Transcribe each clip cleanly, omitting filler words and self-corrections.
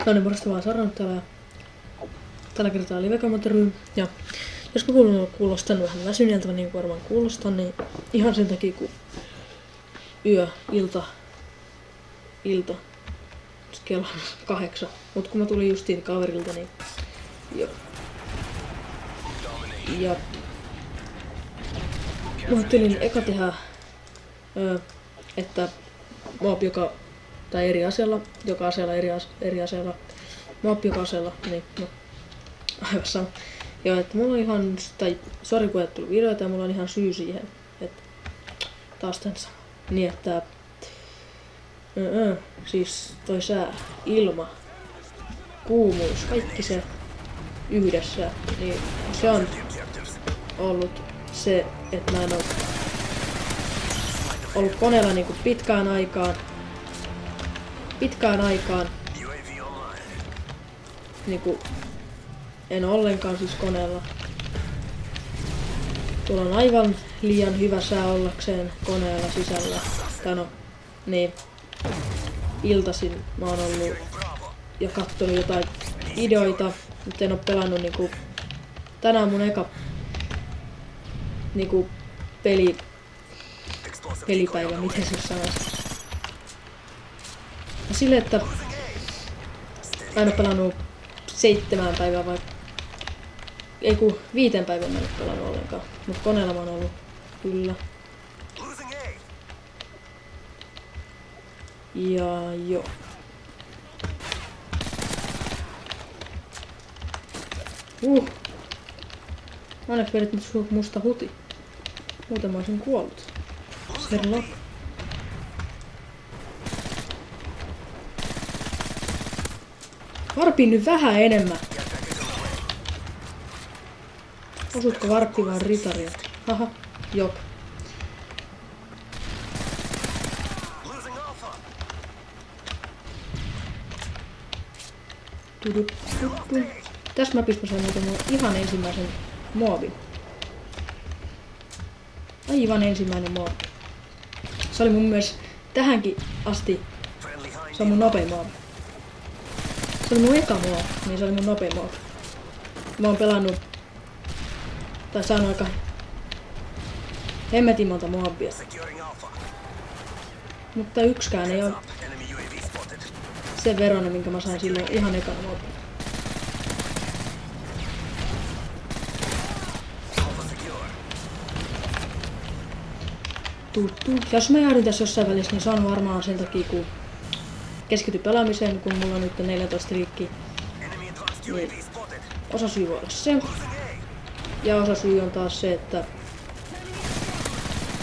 No niin, morjesta vaan Sarnut täällä. Tällä kertaa live-kommentary. Ja jos mä kuulostan vähän väsyneeltä, niin kuin varmaan kuulostan, niin ihan sen takia kun ilta. Kello 8. Mut kun mä tulin justiin kaverilta, niin joo. Ja mä ajattelin eka tehdä, että mob tai eri aseella, joka aseella eri aseella, mob joka aseella, niin no, aivan sama. Joo, että mulla on ihan, tai sori kun ei tullut videoita, ja mulla on ihan syy siihen, että taas tän sama. Niin että, siis toi sää, ilma, kuumuus, kaikki se yhdessä, niin se on ollut se, että mä en oo ollut koneella niinku pitkään aikaan. Niinku en ollenkaan siis koneella. Tuolla on aivan liian hyvä sää ollakseen koneella sisällä. Tai no, niin. Iltaisin mä oon ollut ja kattonut jotain videoita, mutta en oo pelannut niinku. Tänään mun eka niinku pelipäivä, miten se sanoisi. Ja sille, että mä en oo pelannut 7 päivää vai ei kun 5 päivää mä en oo pelannut ollenkaan. Mut koneella mä oon ollut kyllä. Ja joo. Onneksi vedit nyt musta huti. Muuten mä olisin kuollut. Sherlock. Varpii nyt vähän enemmän. Osutko varppi vaan ritaria? Haha, jop. Tässä mapissa mä sain muuten ihan ensimmäisen muovin. Aivan ensimmäinen muovi. Se oli mun mielestä tähänkin asti. Se on mun nopein muovi. Se oli mun eka muovi, niin se oli mun nopein muovi. Mä oon pelannut tai saanut aika hemmetin monta muovia. Mutta yksikään ei oo sen veronen, minkä mä sain silloin ihan ekana muovia. Jos mä jäädyn tässä jossain välissä, niin se on varmaan sen takia, kun keskity pelaamiseen, kun mulla on nyt 14 striikki. Niin osa syy voi olla se. Ja osa syy on taas se, että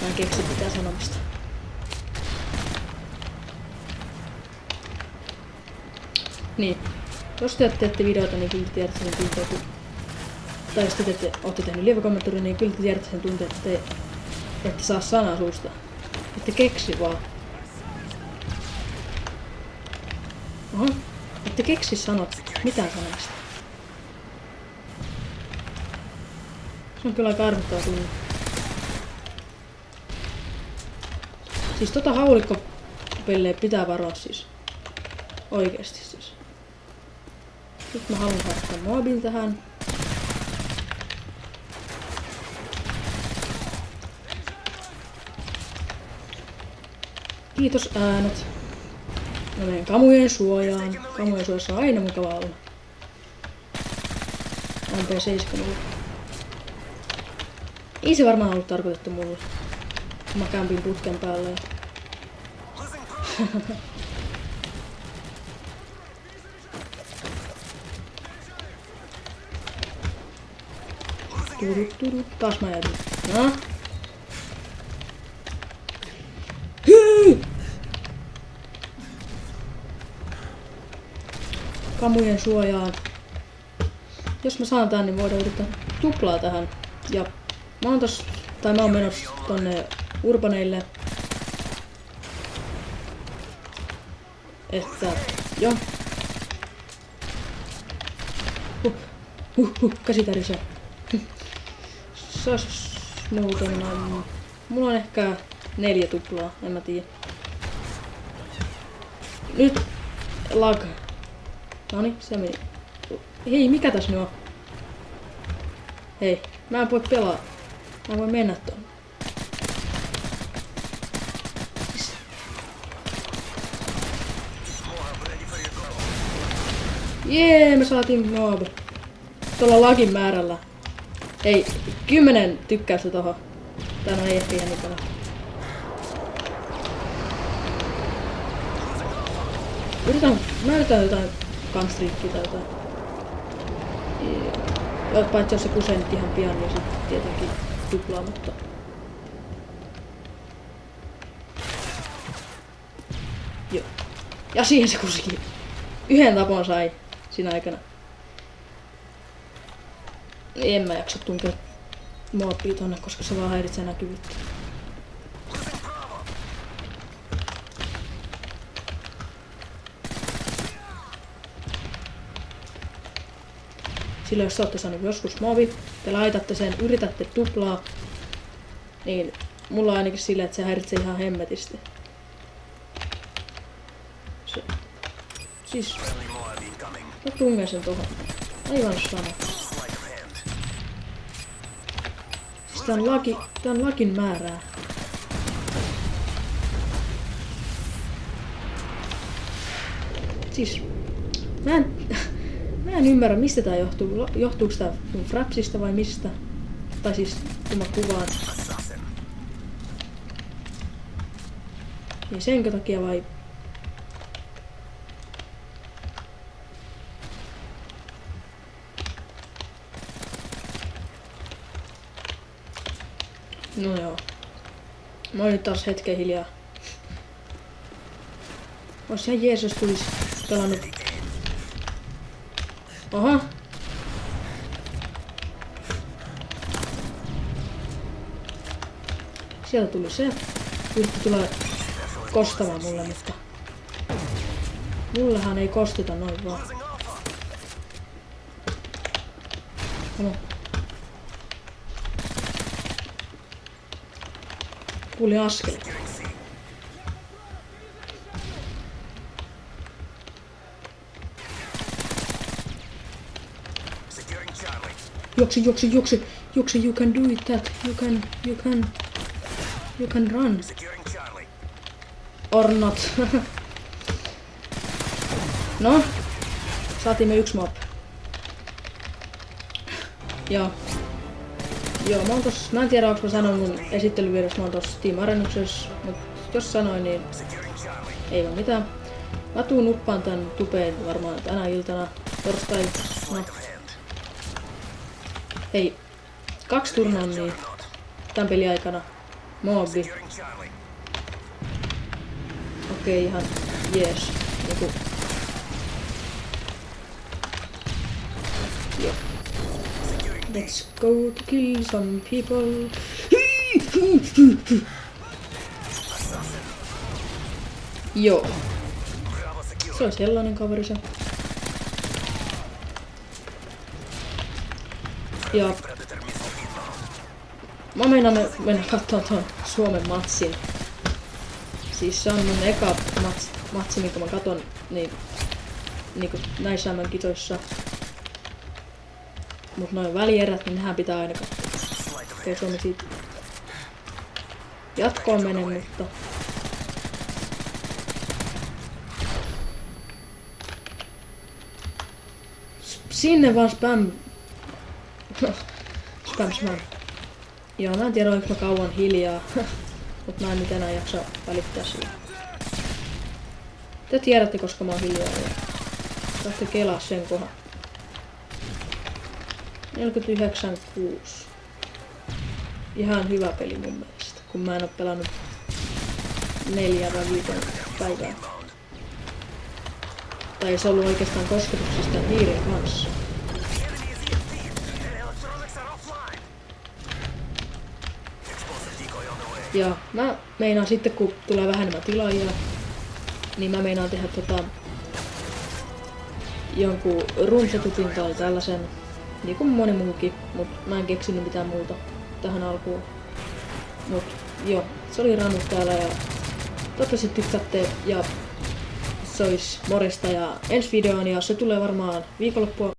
mä en keksi mitään sanomista. Niin. Jos te teette videoita, niin kyllä te tiedätte sen tunteen, tai jos te ootte tehnyt live-kommentari, niin kyllä te tiedätte sen tunteen, että te ette saa sanaa suusta. Ette keksi vaan. Oho. Ette keksi sanot mitään sanomista. Se on kyllä aika arvittava tunne. Siis tota haulikkopelleä pitää varoa siis. Oikeesti siis. Nyt mä haluan saada tämän mobin tähän. Kiitos äänet. Mä menen kamujen suojaan. Kamujen suojassa on aina mukava olla. MP7. Ei se varmaan ollut tarkoitettu mulle. Mä kämpin putken päälle. Taas mä jätin. No. Kamujen suojaan. Jos mä saan tän, niin voidaan yrittää tuplaa tähän. Ja mä oon menossa tonne urbaneille. Että joo. Käsitärisee. Sas muuten mulla on ehkä 4 tuplaa, en mä tiedä. Nyt lag. Noniin, se meni. Hei, mikä tässä nyt on? Hei, mä en voi pelaa. Mä voin mennä tuonne. Jee, me saatiin mob. Tuolla lagin määrällä. Ei, 10 tykkäystä tohon. Tää on ei ehkä jännittävä. Mä yritän jotain gunstreakia tai jotain. Paitsi jos se kusee nyt ihan pian, niin sit tietenkin tuplaa, mutta... Joo. Ja siihen se kusikin. Yhden tapon sai siinä aikana. En mä jaksa tunkea moottia tonne, koska se vaan häiritsee näkyvyyttä. Silloin jos olette saanut joskus mobi, te laitatte sen, yritätte tuplaa, niin mulla on ainakin silleen, että se häiritsee ihan hemmetisti. Se. Siis... Mä tungen sen tohon. Aivan sama. Siis tää on lagin määrää. Siis... Mä en ymmärrä, mistä tää johtuu. Johtuuko tää mun frapsista vai mistä? Tai siis, kun mä kuvaan. Niin senkö takia vai... No joo. Mä oon nyt taas hetken hiljaa. Ois ihan jees, jos tulis pelannut. Aha. Sieltä tuli se. Yritti tulla kostamaan mulle, mutta... Mullehan ei kostita noin vaan. Come Kuulin askel. Juoksi, you can do it that. You can run. Or not. No, saatiin me 1 mob. Joo, mä en tiedä onko mä sanoin mun esittelyvideossa, mä oon tossa Team Arenuksessa, mut jos sanoin niin ei vaan mitään. Mä tuun uppaan tän tupeen varmaan tänä iltana, torstaina. No. Hei, 2 turnaannia tän pelin aikana. Mobi. Okei, ihan jees. Joku. Joo. Let's go to kill some people. Joo. Se on sellainen kaveri se. Ja mä meinaan mennä kattoo tuon Suomen matsin. Siis se on mun eka matsi, minkä mä katon niinku näissä MM-kisoissa. Mut noin välierät, niin nehän pitää aina katsoa. Okei, Suomi siitä jatkoon menee, mutta... Sinne vaan spam. Spam. Joo, mä en tiedä oliko mä kauan hiljaa. Mut mä en nyt enää jaksa välittää siitä. Te tiedätte koska mä oon hiljaa ja saatte kelaa sen kohan. 49-6. Ihan hyvä peli mun mielestä, kun mä en oo pelannut 4 vai 5 päivää. Tai ei se ollut oikeastaan kosketuksista hiirin kanssa. Ja mä meinaan sitten kun tulee vähän enemmän tilaajia, niin mä meinaan tehdä jonkun roomsetupin tai tällaisen, niin kuin moni muukin, mut mä en keksinyt mitään muuta tähän alkuun. Mut joo, se oli Ranu täällä ja toivottavasti tykkäätte ja se olisi morjesta ja ensi videoon, ja se tulee varmaan viikonloppua